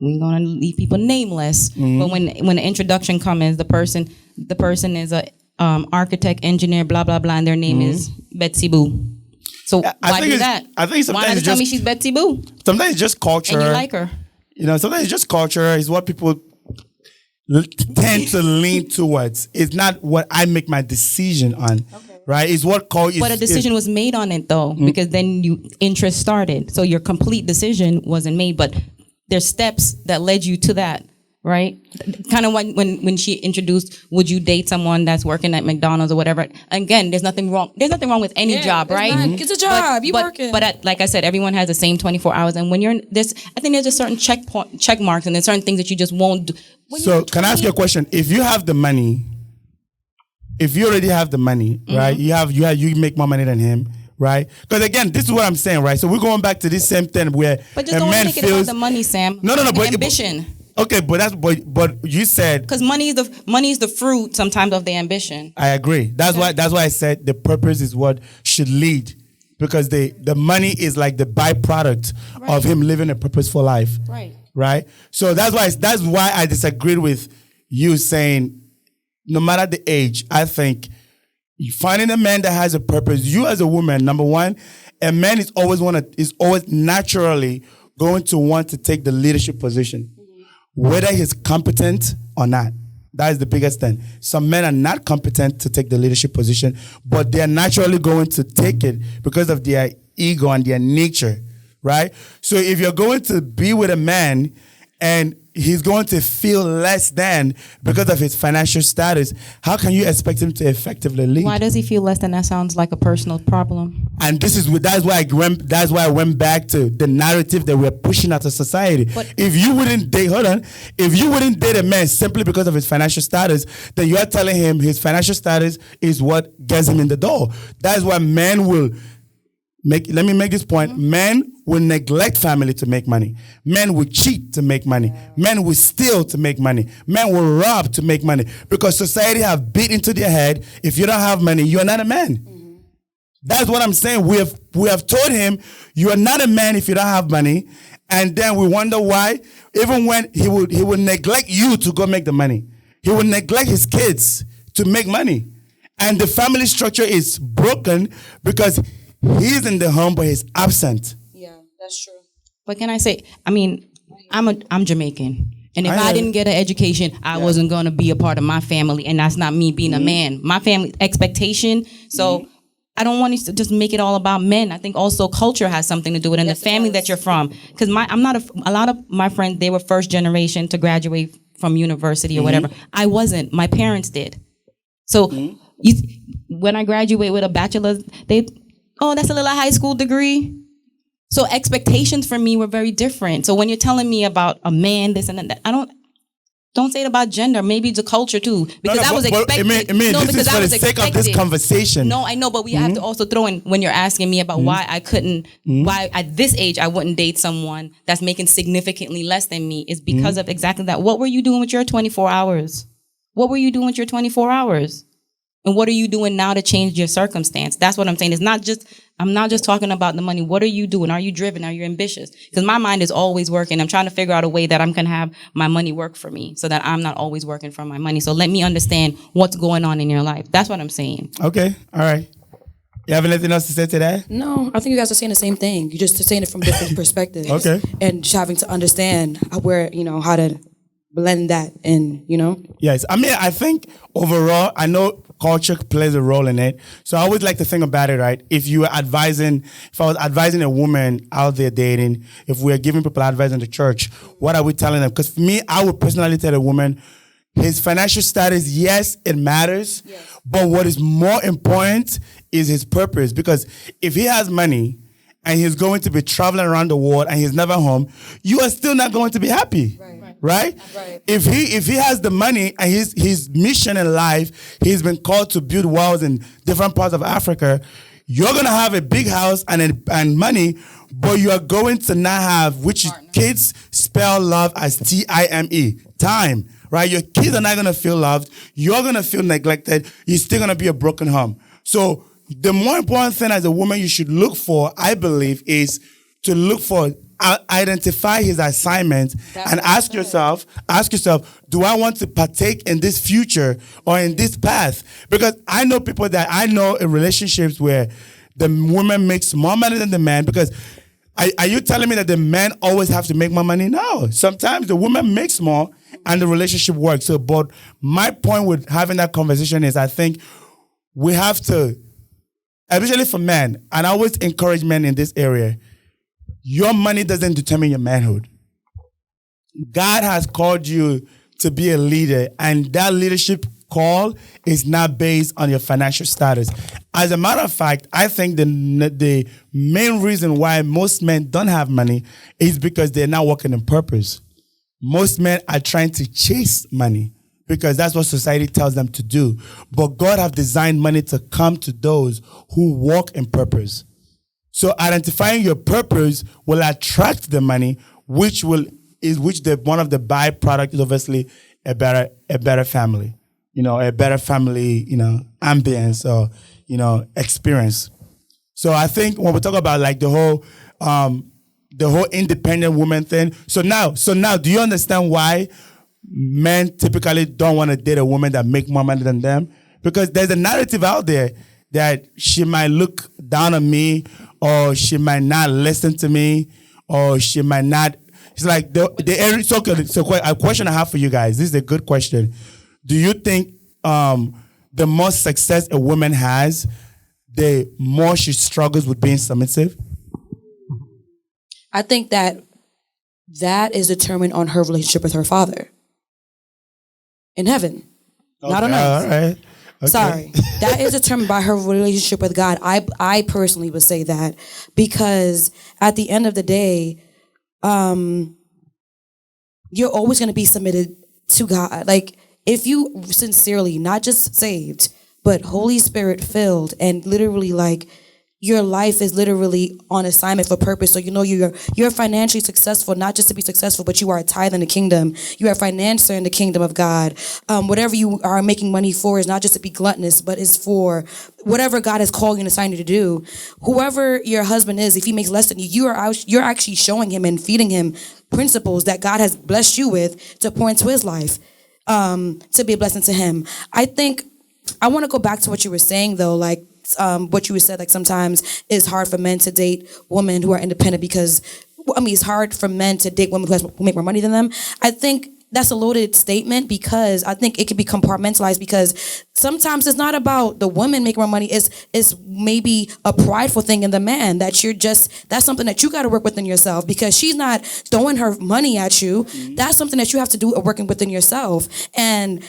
We're gonna leave people nameless, but when the introduction comes, the person is a architect, engineer, blah blah blah, and their name is Betsy Boo. So why do that? I think sometimes why not just tell me she's Betsy Boo Sometimes it's just culture, and you like her? You know, sometimes it's just culture. It's what people tend to lean towards. It's not what I make my decision on. Right? It's what culture. But a decision was made on it though, because then interest started. So your complete decision wasn't made, but there's steps that led you to that, right? Kind of when she introduced, would you date someone that's working at McDonald's or whatever? Again, there's nothing wrong. There's nothing wrong with any job, right? It's a job. You working. But like I said, everyone has the same 24 hours. And when you're in this, I think there's just certain check marks and there's certain things that you just won't do. So can I ask you a question? If you have the money, if you already have the money, right? You make more money than him. Right? Because again, this is what I'm saying, right? So we're going back to this same thing where but just a don't man make it feels about the money, Sam. No, but ambition. Okay, but you said because money is the fruit sometimes of the ambition. I agree. That's why I said the purpose is what should lead, because the money is like the byproduct of him living a purposeful life. Right. Right. So that's why I disagreed with you saying, no matter the age, I think finding a man that has a purpose. You as a woman, number one, a man is always naturally going to want to take the leadership position, whether he's competent or not. That is the biggest thing. Some men are not competent to take the leadership position, but they're naturally going to take it because of their ego and their nature, right? So if you're going to be with a man and he's going to feel less than because of his financial status, how can you expect him to effectively lead? Why does he feel less than? That sounds like a personal problem. And that's why I went back to the narrative that we're pushing out of society. But if you wouldn't date a man simply because of his financial status, then you're telling him his financial status is what gets him in the door. That's why men will let me make this point. Men will neglect family to make money. Men will cheat to make money. Men will steal to make money. Men will rob to make money. Because society have beat into their head, if you don't have money, you're not a man. That's what I'm saying. We have told him, you are not a man if you don't have money. And then we wonder why, even when he would neglect you to go make the money. He would neglect his kids to make money. And the family structure is broken because he's in the home, but he's absent. Yeah, that's true. But can I say, I mean, I'm Jamaican. And if I didn't get an education, I wasn't going to be a part of my family. And that's not me being a man. My family expectation. So I don't want to just make it all about men. I think also culture has something to do with it, and the family that you're from. Because a lot of my friends, they were first generation to graduate from university or whatever. I wasn't. My parents did. So when I graduate with a bachelor's, that's a little high school degree. So expectations for me were very different. So when you're telling me about a man, this and that, don't say it about gender. Maybe the culture too, because I was expected. This is for the sake of this conversation. No, I know, but we have to also throw in when you're asking me about why I couldn't, why at this age I wouldn't date someone that's making significantly less than me is because of exactly that. What were you doing with your 24 hours? What were you doing with your 24 hours? And what are you doing now to change your circumstance? That's what I'm saying. I'm not just talking about the money. What are you doing? Are you driven? Are you ambitious? Because my mind is always working. I'm trying to figure out a way that I'm going to have my money work for me so that I'm not always working for my money. So let me understand what's going on in your life. That's what I'm saying. Okay. All right. You have anything else to say to that? No, I think you guys are saying the same thing. You're just saying it from different perspectives. Okay. And just having to understand how to blend that in, Yes. I mean, I think overall, I know culture plays a role in it. So I always like to think about it, right? If I was advising a woman out there dating, if we're giving people advice in the church, what are we telling them? Because for me, I would personally tell a woman, his financial status, yes, it matters. Yes. But what is more important is his purpose. Because if he has money and he's going to be traveling around the world and he's never home, you are still not going to be happy. Right? If he has the money and his mission in life, he's been called to build walls in different parts of Africa, you're gonna have a big house and money, but you are going to not have, which kids spell love as time, right? Your kids are not gonna feel loved. You're gonna feel neglected. You're still gonna be a broken home. So the more important thing as a woman you should look for, I believe, is to look for identify his assignment and ask yourself, do I want to partake in this future or in this path? Because I know people that I know in relationships where the woman makes more money than the man. Because are you telling me that the man always have to make more money? No. Sometimes the woman makes more and the relationship works. So, but my point with having that conversation is I think we have to, especially for men, and I always encourage men in this area, your money doesn't determine your manhood. God has called you to be a leader, and that leadership call is not based on your financial status. As a matter of fact, I think the main reason why most men don't have money is because they're not working in purpose. Most men are trying to chase money because that's what society tells them to do. But God has designed money to come to those who walk in purpose. So identifying your purpose will attract the money, one of the byproduct is obviously a better family, a better family, ambience or, experience. So I think when we talk about like the whole independent woman thing. So now, do you understand why men typically don't want to date a woman that make more money than them because there's a narrative out there that she might look down on me or she might not listen to me or she might not. It's like so a question I have for you guys. This is a good question. Do you think the more success a woman has, the more she struggles with being submissive? I think that is determined on her relationship with her father in heaven, not on earth. All right. Okay. Sorry. That is determined by her relationship with God. I personally would say that because at the end of the day, you're always going to be submitted to God. Like, if you sincerely, not just saved, but Holy Spirit filled and literally like your life is literally on assignment for purpose. So, you're financially successful, not just to be successful, but you are a tithe in the kingdom. You are a financier in the kingdom of God. Whatever you are making money for is not just to be gluttonous, but is for whatever God has called you and assigned you to do. Whoever your husband is, if he makes less than you're actually showing him and feeding him principles that God has blessed you with to pour into his life, to be a blessing to him. I think I want to go back to what you were saying though, like, what you said, like sometimes it's hard for men to date women who are independent because, it's hard for men to date women who make more money than them. I think that's a loaded statement because I think it can be compartmentalized because sometimes it's not about the woman making more money. It's maybe a prideful thing in the man that that's something that you got to work within yourself because she's not throwing her money at you. Mm-hmm. That's something that you have to do working within yourself and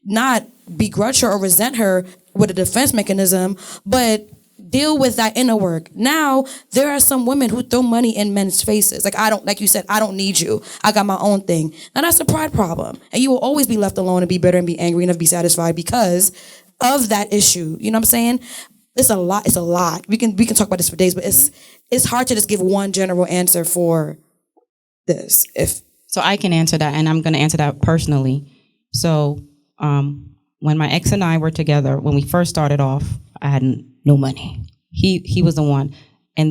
not begrudge her or resent her with a defense mechanism, but deal with that inner work. Now, there are some women who throw money in men's faces. Like you said, I don't need you. I got my own thing. Now that's a pride problem. And you will always be left alone and be bitter and be angry and never be satisfied because of that issue. You know what I'm saying? It's a lot. We can talk about this for days, but it's hard to just give one general answer for this. So I can answer that, and I'm going to answer that personally. So, when my ex and I were together, when we first started off, I had no money. He was the one.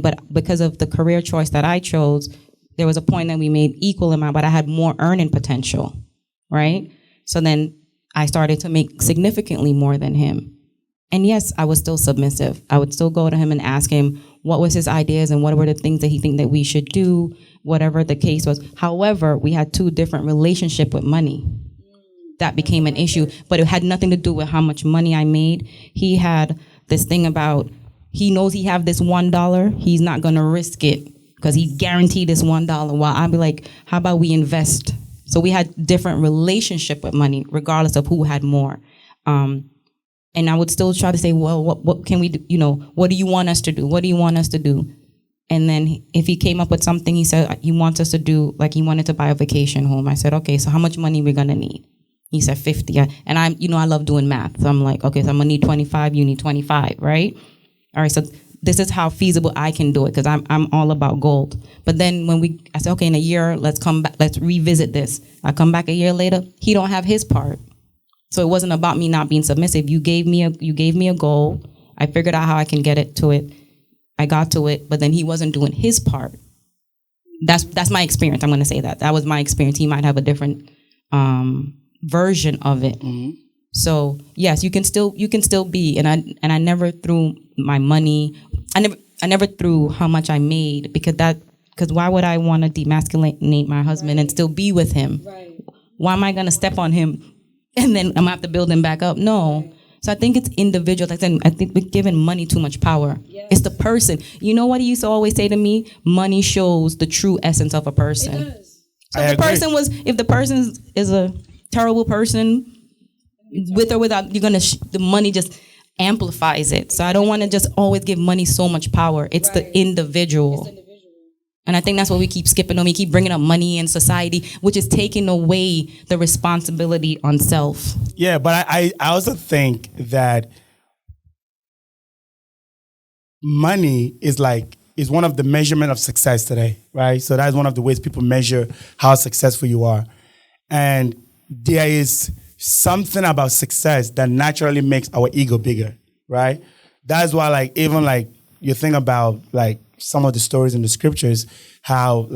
But because of the career choice that I chose, there was a point that we made equal amount, but I had more earning potential, right? So then I started to make significantly more than him. And yes, I was still submissive. I would still go to him and ask him what was his ideas and what were the things that he think that we should do, whatever the case was. However, we had two different relationships with money. That became an issue, but it had nothing to do with how much money I made. He had this thing about, he knows he have this $1, he's not gonna risk it because he guaranteed this $1. While I'd be like, how about we invest? So we had different relationship with money, regardless of who had more. And I would still try to say, well, what can we do? What do you want us to do? What do you want us to do? And then if he came up with something, he said he wants us to do, like he wanted to buy a vacation home. I said, okay, so how much money are we gonna need? He said 50. And I love doing math. So I'm like, okay, so I'm gonna need 25, you need 25, right? All right, so this is how feasible I can do it because I'm all about gold. But then I said, okay, in a year, let's come back, let's revisit this. I come back a year later, he don't have his part. So it wasn't about me not being submissive. You gave me a goal. I figured out how I can get it to it. I got to it, but then he wasn't doing his part. That's my experience. I'm gonna say that. That was my experience. He might have a different version of it. Mm-hmm. So yes, you can still be, and I never threw my money. I never threw how much I made because why would I want to demasculate my husband and still be with him? Right. Why am I gonna step on him and then I'm gonna have to build him back up? No. Right. So I think it's individual. Like I think we're giving money too much power. Yes. It's the person. You know what he used to always say to me? Money shows the true essence of a person. It does. So if the person is a terrible person, with or without, the money just amplifies it. So I don't want to just always give money so much power. It's right. The individual. And I think that's what we keep skipping on. We keep bringing up money in society, which is taking away the responsibility on self. Yeah, but I also think that money is one of the measurement of success today, right? So that's one of the ways people measure how successful you are. And there is something about success that naturally makes our ego bigger, right? That's why even you think about some of the stories in the scriptures, how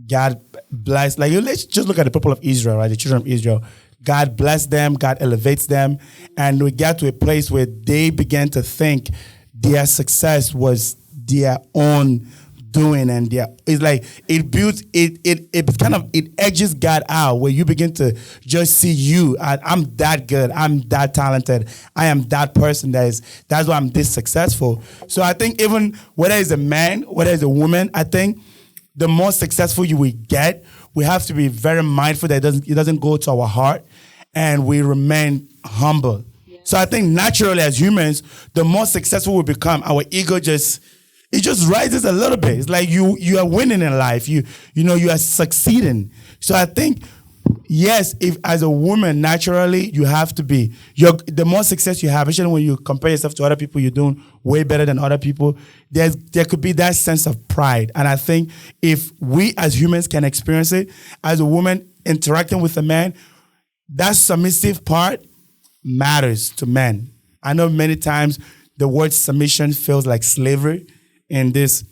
God bless. Like, let's just look at the people of Israel, right? The children of Israel. God bless them. God elevates them. And we get to a place where they began to think their success was their own doing, and it's like it builds it edges God out, where you begin to just see you. I'm that good. I'm that talented. I am that person. That's why I'm this successful. So I think even whether it's a man, whether it's a woman, I think the more successful you will get, we have to be very mindful that it doesn't go to our heart, and we remain humble. Yes. So I think naturally as humans, the more successful we become, our ego just rises a little bit. It's like you are winning in life. You are succeeding. So I think, yes, if as a woman, naturally, you have to be, the more success you have, especially when you compare yourself to other people, you're doing way better than other people, there could be that sense of pride. And I think if we as humans can experience it, as a woman interacting with a man, that submissive part matters to men. I know many times the word submission feels like slavery in this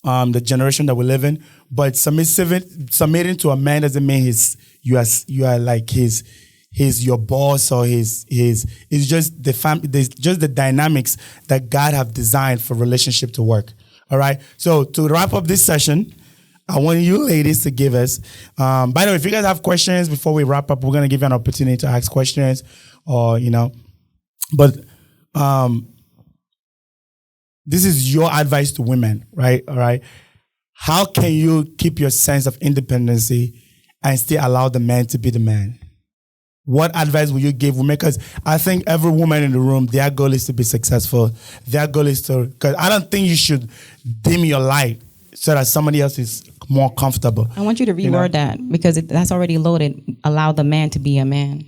the generation that we live in, but submitting to a man doesn't mean you are like his your boss, or it's just the dynamics that God have designed for relationship to work. All right. So to wrap up this session, I want you ladies to give us. By the way, if you guys have questions before we wrap up, we're gonna give you an opportunity to ask questions, or but. This is your advice to women, right? All right. How can you keep your sense of independency and still allow the man to be the man? What advice will you give women? Because I think every woman in the room, their goal is to be successful. Their goal is because I don't think you should dim your light so that somebody else is more comfortable. I want you to reword that, because that's already loaded. Allow the man to be a man.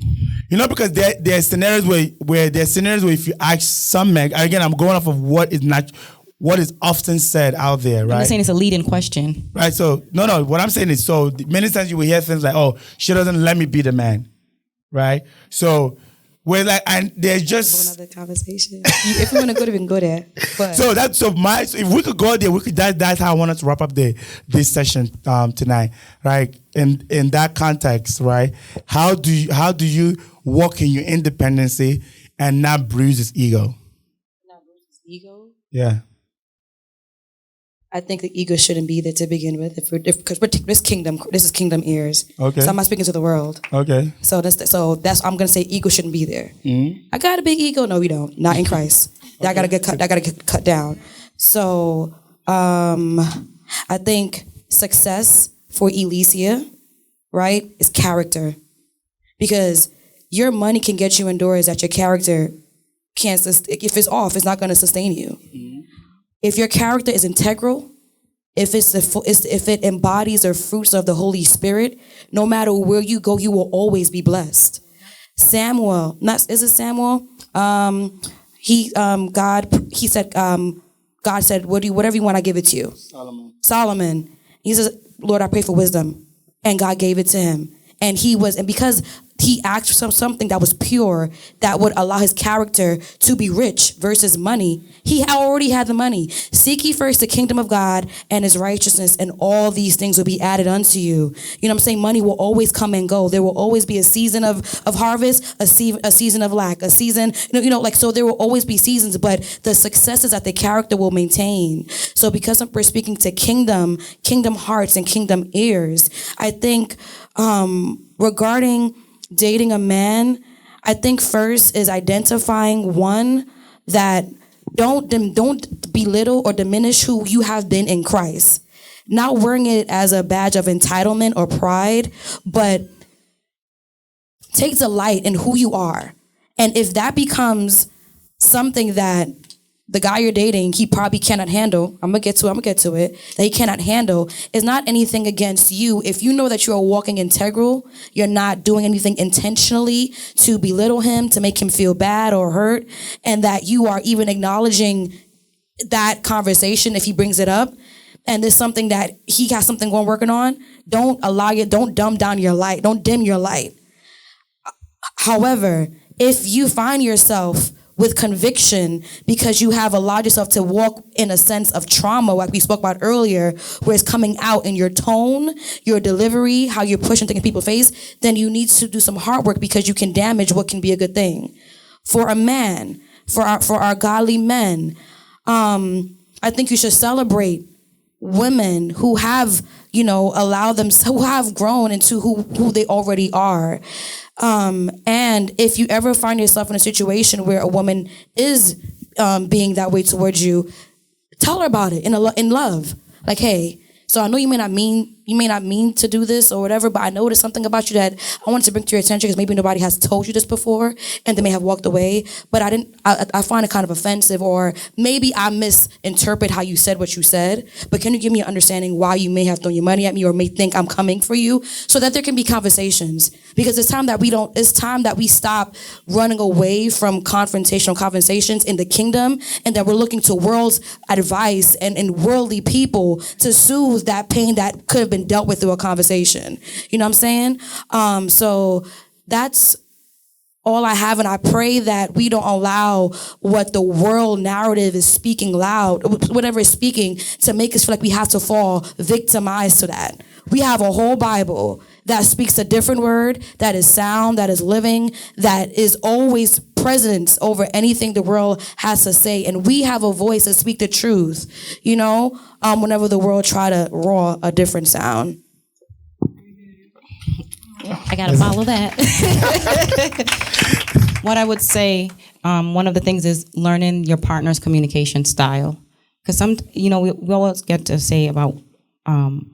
Because there are scenarios where if you ask some men, again, I'm going off of what is often said out there, right? I'm just saying it's a leading question. Right, so, no, what I'm saying is, so many times you will hear things like, oh, she doesn't let me be the man, right? So, we're like, and there's just... another conversation. If we want to go there, we can go there. But. So, if we could go there, that's how I wanted to wrap up this session tonight, right? In that context, right? How do you walk in your independency and not bruise his ego? Not bruise his ego? Yeah. I think the ego shouldn't be there to begin with. Because this is kingdom ears. Okay. So I'm not speaking to the world. Okay. So I'm gonna say ego shouldn't be there. Mm-hmm. I got a big ego. No, we don't. Not in Christ. That gotta get cut down. So I think success for Elesia, right, is character. Because your money can get you indoors that your character can't. If it's off, it's not gonna sustain you. Mm-hmm. If your character is integral, if it embodies the fruits of the Holy Spirit, no matter where you go, you will always be blessed. Samuel, God said, whatever you want, I give it to you. Solomon. He says, Lord, I pray for wisdom. And God gave it to him. And because he asked for something that was pure, that would allow his character to be rich versus money. He already had the money. Seek ye first the kingdom of God and his righteousness, and all these things will be added unto you. You know what I'm saying? Money will always come and go. There will always be a season of harvest, a season of lack, a season, so there will always be seasons, but the success is that the character will maintain. So because we're speaking to kingdom hearts and kingdom ears, I think regarding dating a man, I think first is identifying one that don't belittle or diminish who you have been in Christ. Not wearing it as a badge of entitlement or pride, but take delight in who you are. And if that becomes something that the guy you're dating, he probably cannot handle, I'm gonna get to it, that he cannot handle, is not anything against you. If you know that you are walking integral, you're not doing anything intentionally to belittle him, to make him feel bad or hurt, and that you are even acknowledging that conversation if he brings it up, and there's something that he has something working on, don't dumb down your light, don't dim your light. However, if you find yourself with conviction because you have allowed yourself to walk in a sense of trauma, like we spoke about earlier, where it's coming out in your tone, your delivery, how you're pushing things in people's face, then you need to do some hard work because you can damage what can be a good thing. For a man, for our godly men, I think you should celebrate women who have, allowed them, who have grown into who they already are. And if you ever find yourself in a situation where a woman is being that way towards you, tell her about it in love. Like, hey, so I know you may not mean to do this or whatever, but I noticed something about you that I wanted to bring to your attention because maybe nobody has told you this before and they may have walked away, but I find it kind of offensive, or maybe I misinterpret how you said what you said, but can you give me an understanding why you may have thrown your money at me or may think I'm coming for you, so that there can be conversations, because it's time that we stop running away from confrontational conversations in the kingdom, and that we're looking to world's advice and worldly people to soothe that pain that could have been dealt with through a conversation. You know what I'm saying? So that's all I have, and I pray that we don't allow what the world narrative is speaking loud, whatever is speaking, to make us feel like we have to fall victimized to that. We have a whole Bible that speaks a different word, that is sound, that is living, that is always presence over anything the world has to say. And we have a voice to speak the truth, whenever the world try to roar a different sound. I gotta follow that. What I would say, one of the things is learning your partner's communication style. Because we always get to say about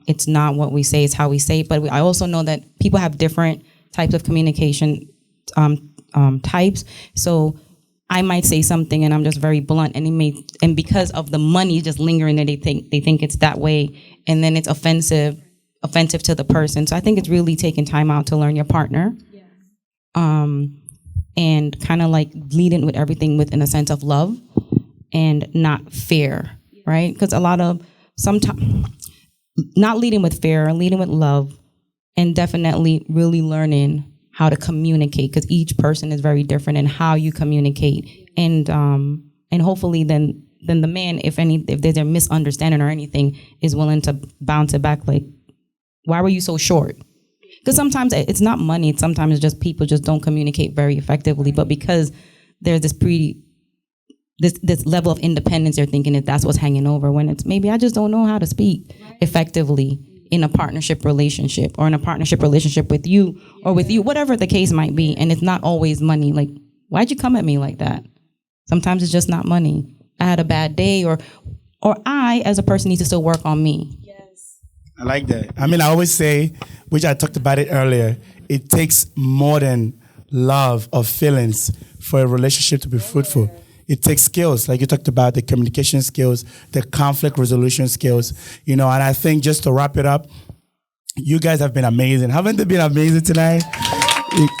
it's not what we say, it's how we say it. But I also know that people have different types of communication types. So I might say something and I'm just very blunt, and because of the money just lingering there, they think it's that way, and then it's offensive to the person. So I think it's really taking time out to learn your partner. Yes. And kind of like leading with everything within a sense of love and not fear, right? Because sometimes not leading with fear, leading with love, and definitely really learning how to communicate, because each person is very different in how you communicate, and hopefully then the man, if there's a misunderstanding or anything, is willing to bounce it back, like, why were you so short? Because sometimes it's not money. Sometimes it's just people just don't communicate very effectively. But because there's this level of independence, they're thinking that that's what's hanging over, when it's maybe I just don't know how to speak effectively in a partnership relationship, or in a partnership relationship with you or with you, whatever the case might be. And it's not always money. Like, why'd you come at me like that? Sometimes it's just not money. I had a bad day, or I, as a person, need to still work on me. I like that. I always say, which I talked about it earlier, it takes more than love or feelings for a relationship to be fruitful. It takes skills, like you talked about, the communication skills, the conflict resolution skills, and I think, just to wrap it up, you guys have been amazing. Haven't they been amazing tonight?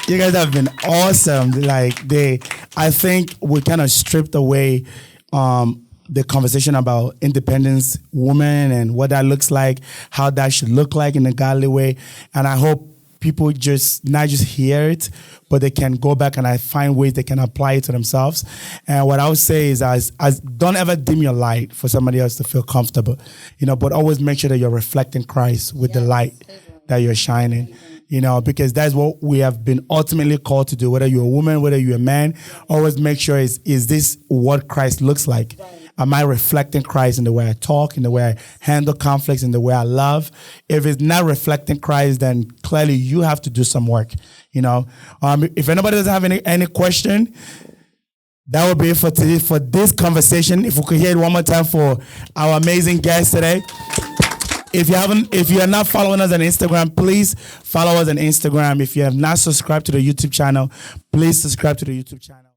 You guys have been awesome. I think we kind of stripped away the conversation about independence, women, and what that looks like, how that should look like in a godly way. And I hope people just not just hear it, but they can go back and find ways they can apply it to themselves. And what I would say is, as don't ever dim your light for somebody else to feel comfortable, but always make sure that you're reflecting Christ with the light that you're shining. Because that's what we have been ultimately called to do. Whether you're a woman, whether you're a man, always make sure is this what Christ looks like? Right. Am I reflecting Christ in the way I talk, in the way I handle conflicts, in the way I love? If it's not reflecting Christ, then clearly you have to do some work. If anybody doesn't have any question, that would be it for today, for this conversation. If we could hear it one more time for our amazing guest today. If you are not following us on Instagram, please follow us on Instagram. If you have not subscribed to the YouTube channel, please subscribe to the YouTube channel.